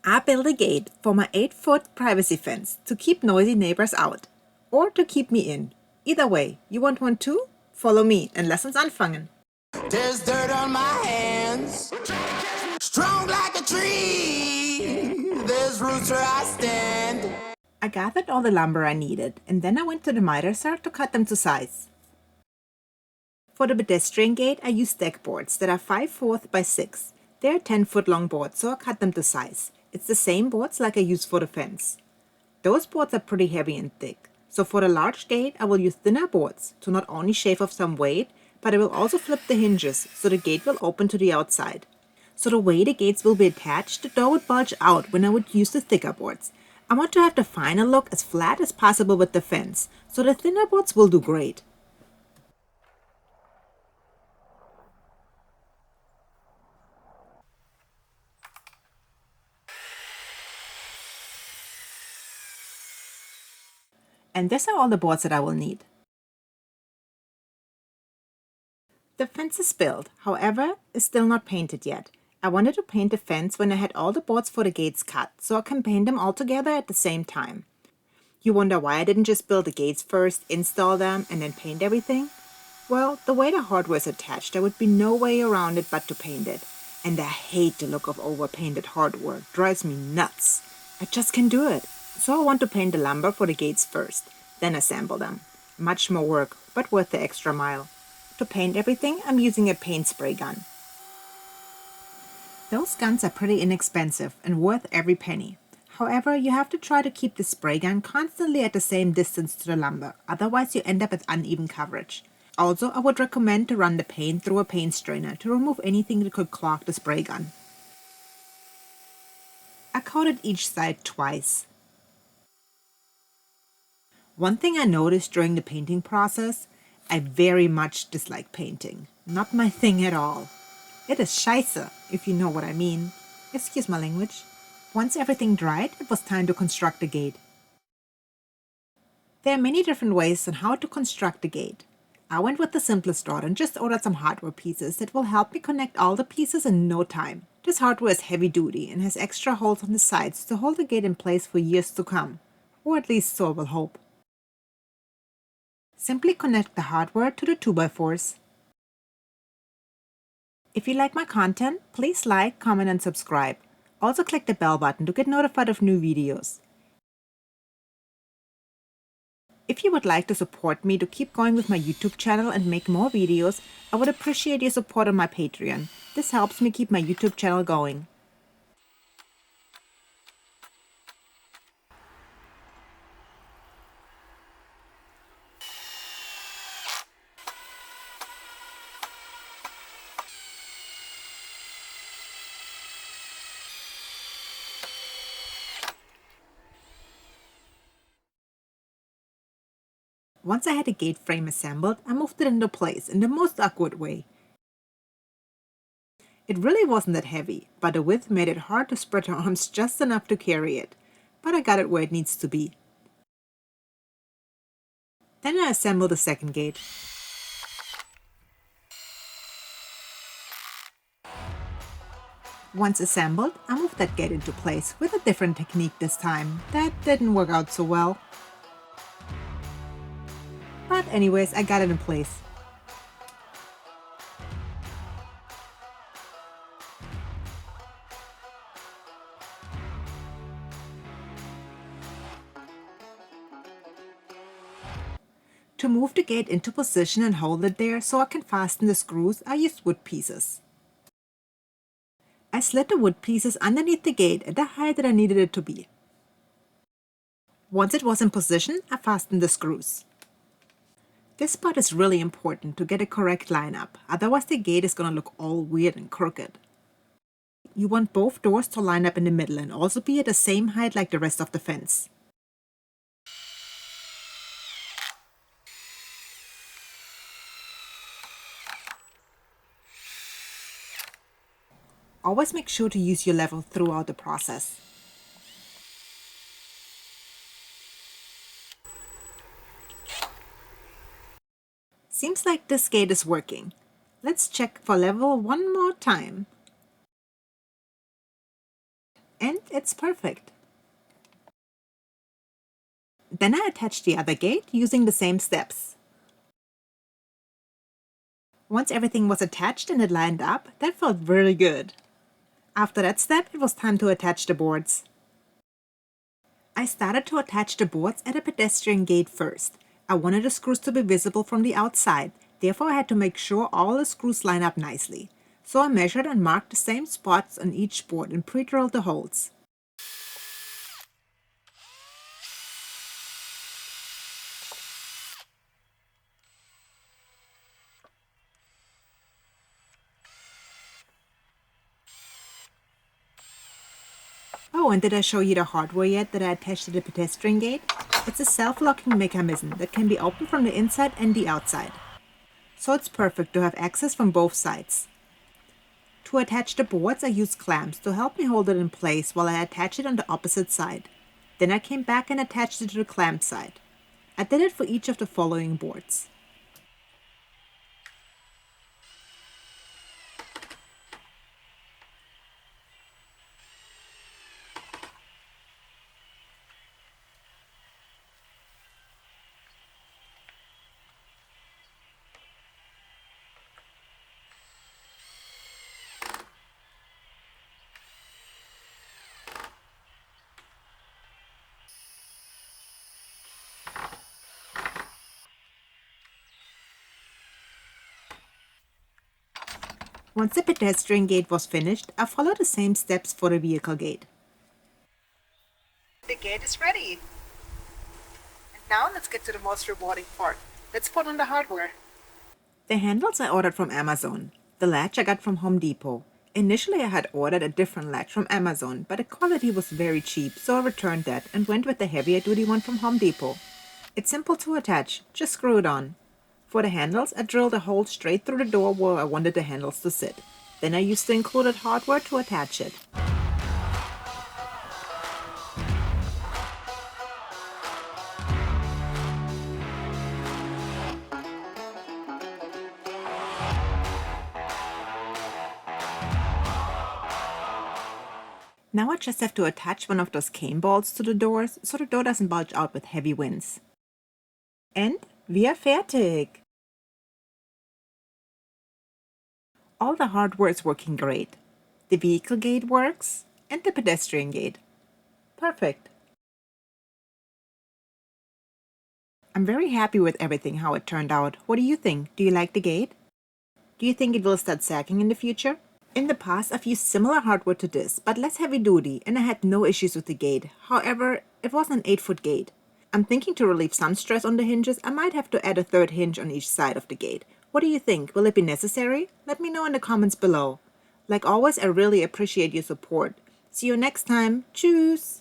I built a gate for my 8-foot privacy fence to keep noisy neighbors out, or to keep me in. Either way, you want one too? Follow me and lessons anfangen. There's dirt on my hands, strong like a tree. There's roots where I stand. I gathered all the lumber I needed, and then I went to the miter saw to cut them to size. For the pedestrian gate, I used deck boards that are 5/4 by 6. They're 10-foot long boards, so I cut them to size. It's the same boards like I use for the fence. Those boards are pretty heavy and thick, so for the large gate, I will use thinner boards to not only shave off some weight, but I will also flip the hinges so the gate will open to the outside. So the way the gates will be attached, the door would bulge out when I would use the thicker boards. I want to have the final look as flat as possible with the fence, so the thinner boards will do great. And these are all the boards that I will need. The fence is built, however, is still not painted yet. I wanted to paint the fence when I had all the boards for the gates cut, so I can paint them all together at the same time. You wonder why I didn't just build the gates first, install them, and then paint everything? Well, the way the hardware is attached, there would be no way around it but to paint it. And I hate the look of overpainted hardware. It drives me nuts. I just can't do it. So I want to paint the lumber for the gates first, then assemble them. Much more work, but worth the extra mile. To paint everything, I'm using a paint spray gun. Those guns are pretty inexpensive and worth every penny. However, you have to try to keep the spray gun constantly at the same distance to the lumber, otherwise you end up with uneven coverage. Also, I would recommend to run the paint through a paint strainer to remove anything that could clog the spray gun. I coated each side twice. One thing I noticed during the painting process, I very much dislike painting. Not my thing at all. It is scheisse, if you know what I mean. Excuse my language. Once everything dried, it was time to construct the gate. There are many different ways on how to construct a gate. I went with the simplest route and just ordered some hardware pieces that will help me connect all the pieces in no time. This hardware is heavy duty and has extra holes on the sides to hold the gate in place for years to come. Or at least so I will hope. Simply connect the hardware to the 2x4s. If you like my content, please like, comment and subscribe. Also click the bell button to get notified of new videos. If you would like to support me to keep going with my YouTube channel and make more videos, I would appreciate your support on my Patreon. This helps me keep my YouTube channel going. Once I had the gate frame assembled, I moved it into place in the most awkward way. It really wasn't that heavy, but the width made it hard to spread your arms just enough to carry it. But I got it where it needs to be. Then I assembled the second gate. Once assembled, I moved that gate into place with a different technique this time. That didn't work out so well. But anyways, I got it in place. To move the gate into position and hold it there so I can fasten the screws, I used wood pieces. I slid the wood pieces underneath the gate at the height that I needed it to be. Once it was in position, I fastened the screws. This part is really important to get a correct lineup, otherwise the gate is gonna look all weird and crooked. You want both doors to line up in the middle and also be at the same height like the rest of the fence. Always make sure to use your level throughout the process. Seems like this gate is working. Let's check for level one more time. And it's perfect. Then I attached the other gate using the same steps. Once everything was attached and it lined up, that felt really good. After that step, it was time to attach the boards. I started to attach the boards at a pedestrian gate first. I wanted the screws to be visible from the outside, therefore I had to make sure all the screws line up nicely. So I measured and marked the same spots on each board and pre-drilled the holes. Oh, and did I show you the hardware yet that I attached to the pedestrian gate? It's a self-locking mechanism that can be opened from the inside and the outside. So it's perfect to have access from both sides. To attach the boards, I used clamps to help me hold it in place while I attach it on the opposite side. Then I came back and attached it to the clamp side. I did it for each of the following boards. Once the pedestrian gate was finished, I followed the same steps for the vehicle gate. The gate is ready. And now let's get to the most rewarding part. Let's put on the hardware. The handles I ordered from Amazon. The latch I got from Home Depot. Initially I had ordered a different latch from Amazon, but the quality was very cheap, so I returned that and went with the heavier duty one from Home Depot. It's simple to attach, just screw it on. For the handles, I drilled a hole straight through the door where I wanted the handles to sit. Then I used the included hardware to attach it. Now I just have to attach one of those cane balls to the doors so the door doesn't bulge out with heavy winds. And we are fertig! All the hardware is working great. The vehicle gate works, and the pedestrian gate. Perfect. I'm very happy with everything how it turned out. What do you think? Do you like the gate? Do you think it will start sagging in the future? In the past, I've used similar hardware to this, but less heavy duty, and I had no issues with the gate. However, it was an 8-foot gate. I'm thinking to relieve some stress on the hinges, I might have to add a third hinge on each side of the gate. What do you think? Will it be necessary? Let me know in the comments below. Like always, I really appreciate your support. See you next time. Tschüss!